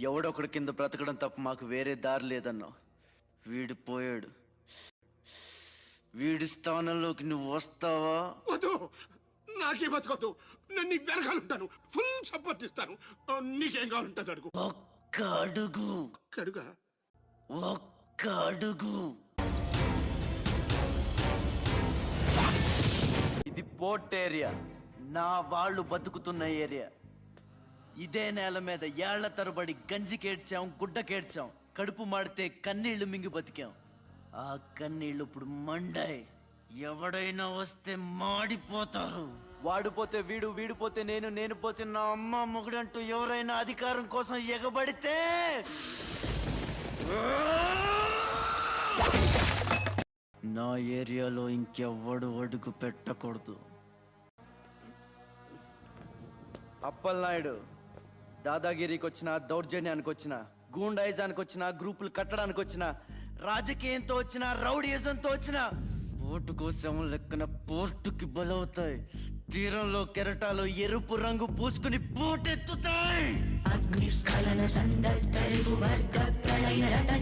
ఎవడొకడి కింద బ్రతకడం తప్ప మాకు వేరే దారి లేదన్నా. వీడు పోయాడు. వీడి స్థానంలోకి నువ్వు వస్తావా? వద్దు, నాకే బతకొద్దు. నేను నీ వెనకాలంటాను, ఫుల్ సపోర్ట్ ఇస్తాను. నీకేం కావాలంటుంది అడుగు. ఒక్క అడుగు. అడుగా? ఒక్క అడుగు. ఇది పోర్ట్ ఏరియా, నా వాళ్ళు బతుకుతున్న ఏరియా. ఇదే నేల మీద ఏళ్ల తరబడి గంజికేడ్చాం, గుడ్డకేడ్చాం, కడుపు మాడితే కన్నీళ్లు మింగి బతికాం. ఆ కన్నీళ్లు ఇప్పుడు మండాయి. ఎవడైనా వస్తే మాడిపోతారు. వాడిపోతే వీడు, వీడిపోతే నేను, నేను పోతే నా అమ్మ మొగుడంటూ ఎవరైనా అధికారం కోసం ఎగబడితే నా ఏరియాలో ఇంకెవ్వడు అడుగు పెట్టకూడదు. అప్పలనాయుడు దాదాగిరికి వచ్చిన, దౌర్జన్యానికి వచ్చిన, గూండాయిజానికి వచ్చిన, గ్రూపులు కట్టడానికి వచ్చిన, రాజకీయంతో వచ్చిన, రౌడీయిజంతో వచ్చిన, పోటు కోసం లెక్కన పోర్టుకి బలవుతాయి. తీరంలో కెరటాలు ఎరుపు రంగు పూసుకుని పోటెత్తుతాయి. అగ్నిస్ఖలన సందత్తరిగు వర్గ ప్రళయ రథ